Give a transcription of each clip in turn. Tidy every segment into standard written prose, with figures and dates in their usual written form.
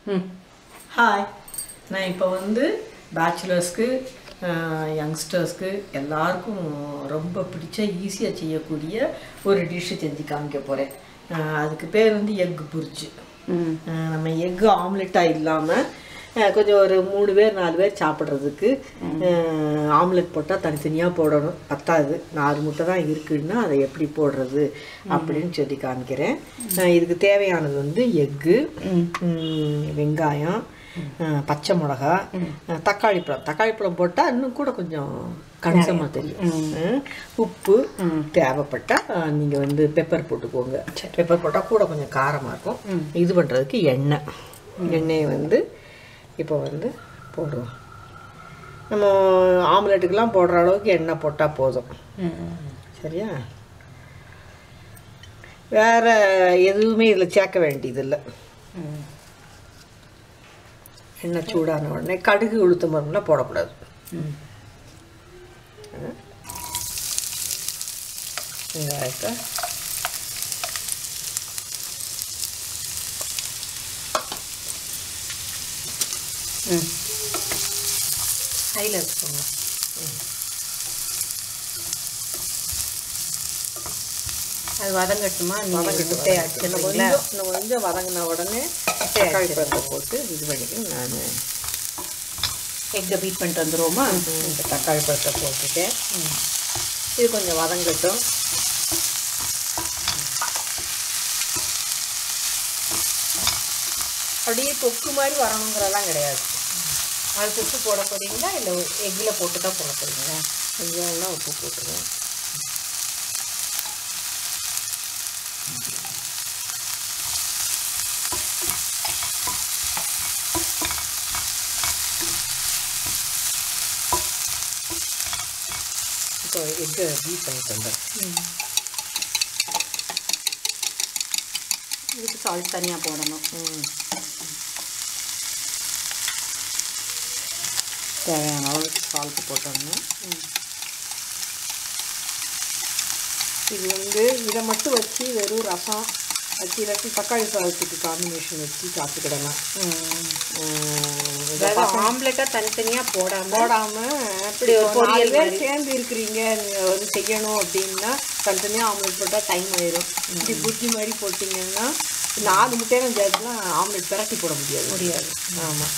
Hi, நான் இப்போ வந்து பேச்சுலர்ஸ்க்கு யங்ஸ்டர்ஸ்க்கு எல்லாருக்கும் ரொம்ப பிடிச்ச ஈஸியாக செய்யக்கூடிய ஒரு டிஷ்ஷு செஞ்சு காமிக்க போகிறேன். அதுக்கு பேர் வந்து எக் புர்ஜி. நம்ம எக்கு ஆம்லெட்டாக இல்லாமல் கொஞ்சம் ஒரு 3 பேர் 4 பேர் சாப்பிட்றதுக்கு ஆம்லெட் போட்டால் தனித்தனியாக போடணும், பத்தாது. 4 முட்டை தான் இருக்குன்னா அதை எப்படி போடுறது அப்படின்னு சொல்லி காமிக்கிறேன். இதுக்கு தேவையானது வந்து எக்கு, வெங்காயம், பச்சை மிளகா, தக்காளி பழம் போட்டால் இன்னும் கூட கொஞ்சம் கணிசமாக தெரியும். உப்பு தேவைப்பட்டால் நீங்கள் வந்து பெப்பர் போட்டுக்கோங்க. பெப்பர் போட்டால் கூட கொஞ்சம் காரமாக இருக்கும். இது பண்ணுறதுக்கு எண்ணெயை வந்து இப்போ வந்து போடுவோம். நம்ம ஆம்லெட்டுக்கெல்லாம் போடுற அளவுக்கு எண்ணெய் போட்டால் போதும். சரியா? வேறு எதுவுமே இதில் சேர்க்க வேண்டியதில்லை. எண்ணெய் சூடான உடனே கடுகு உளுத்தம் பருப்புலாம் போடக்கூடாது. வெங்காயத்தை ஹையில் வச்சுக்கோங்க. அது வதங்கட்டுமா? இன்னும் கொஞ்சம் வதங்கின உடனே தக்காளி பழத்தை போட்டு இது பண்ணிக்கணும். நான் எக்கை பீட் பண்ணிட்டு வந்துடுவோமா? இந்த தக்காளி பழத்தை போட்டுட்டேன். இது கொஞ்சம் வதங்கட்டும். அப்படியே தொக்கு மாதிரி வரணுங்கிறதெல்லாம் கிடையாது. அது உப்பு போட போகிறீங்களா இல்லை எக்கில் போட்டு தான் போட போகிறீங்களா? கொஞ்சம்னா உப்பு போட்டுருவேன். இப்போ எக்கை பீட் பண்ணி தந்தேன். இதுக்கு சால்ட் தனியாக போடணும். தேவையான அளவுக்கு சால்ட்டு போட்டோம்னா இது வந்து இதை மட்டும் வச்சு வெறும் ரசம் வச்சு இல்லாட்டி தக்காளி சாதத்துக்கு காம்பினேஷன் வச்சு சாப்பிட்டுக்கிடலாம். ஆம்லெட்டாக தனித்தனியாக போடாமல் அப்படி ஒரு பொரியல் பேர் சேர்ந்து இருக்கிறீங்க வந்து செய்யணும் அப்படின்னா தனித்தனியாக ஆம்லெட் போட்டால் டைம் ஆயிடும். இப்படி புர்ஜி மாதிரி போட்டிங்கன்னா 4 முட்டையெல்லாம் சேர்த்துலாம் ஆம்லெட் பிரட்டி போட முடியாது. ஆமாம்,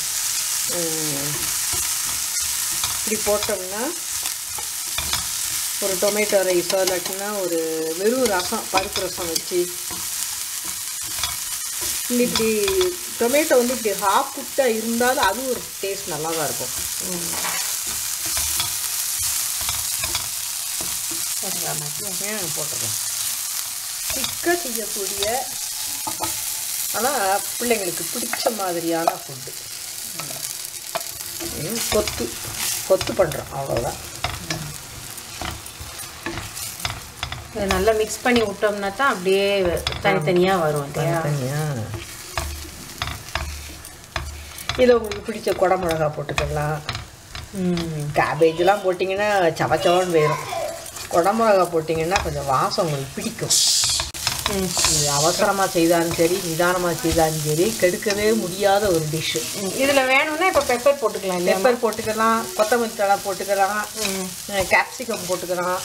இப்படி போட்டோம்னா ஒரு டொமேட்டோ ரைஸோ இல்லாட்டினா ஒரு வெறும் ரசம், பருப்பு ரசம் வச்சு இப்படி டொமேட்டோ வந்து இப்படி ஹாஃப் குட்டாக இருந்தாலும் அது ஒரு டேஸ்ட் நல்லா தான் இருக்கும். போட்டுக்கலாம். திக்காக செய்யக்கூடிய ஆனால் பிள்ளைங்களுக்கு பிடிச்ச மாதிரியான ஃபுட்டு. கொத்து பண்ணுறோம், அவ்வளோதான். இதை நல்லா மிக்ஸ் பண்ணி விட்டோம்னா தான் அப்படியே தனித்தனியாக வரும். தனியாக இதில் உங்களுக்கு பிடிச்ச குடமிளகா போட்டுக்கலாம். கேபேஜெலாம் போட்டிங்கன்னா சவச்சவன்னு வேணும். குடமிளகா போட்டிங்கன்னா கொஞ்சம் வாசம் உங்களுக்கு பிடிக்கும். இது அவசரமாக செய்தாலும் சரி, நிதானமாக செய்தாலும் சரி, கெடுக்கவே முடியாத ஒரு டிஷ்ஷு. இதில் வேணும்னா இப்போ பெப்பர் போட்டுக்கலாம். பெப்பர் போட்டுக்கலாம், கொத்தமல்லி தழை போட்டுக்கலாம், கேப்சிகம் போட்டுக்கலாம்.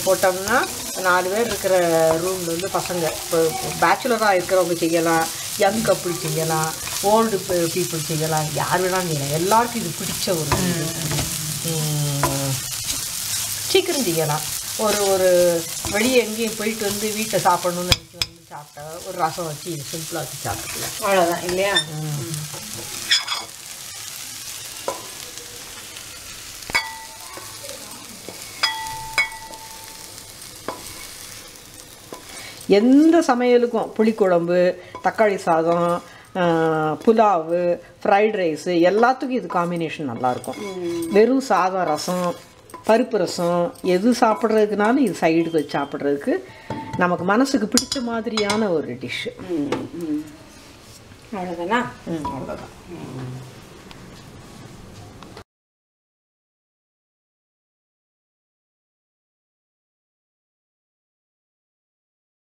போட்டோம்னா 4 பேர் இருக்கிற ரூமில் வந்து பசங்க இப்போ பேச்சுலராக இருக்கிறவங்க செய்யலாம், யங் கப்புள் செய்யலாம், ஓல்டு பீப்புள் செய்யலாம், யார் வேணாலும் செய்யலாம். எல்லாருக்கும் இது பிடிச்ச ஒரு சீக்கிரம் செய்யலாம். ஒரு வெளியே எங்கேயும் போயிட்டு வந்து வீட்டில் சாப்பிட்ணுன்னு நினச்சி வந்து சாப்பிட்டா ஒரு ரசம் வச்சு இது சிம்பிளாக வச்சு சாப்பிட்டுக்கலாம். அவ்வளோதான் இல்லையா? எந்த சமையலுக்கும் புளிக்குழம்பு, தக்காளி சாதம், புலாவு, ஃப்ரைட் ரைஸு எல்லாத்துக்கும் இது காம்பினேஷன் நல்லாயிருக்கும். வெறும் சாதம், ரசம், பருப்பு ரசம் எது சாப்பிட்றதுக்குனாலும் இது சைடுக்கு வச்சு சாப்பிட்றதுக்கு நமக்கு மனசுக்கு பிடிச்ச மாதிரியான ஒரு டிஷ்ஷு. அவ்வளோதானா? அவ்வளோதான்.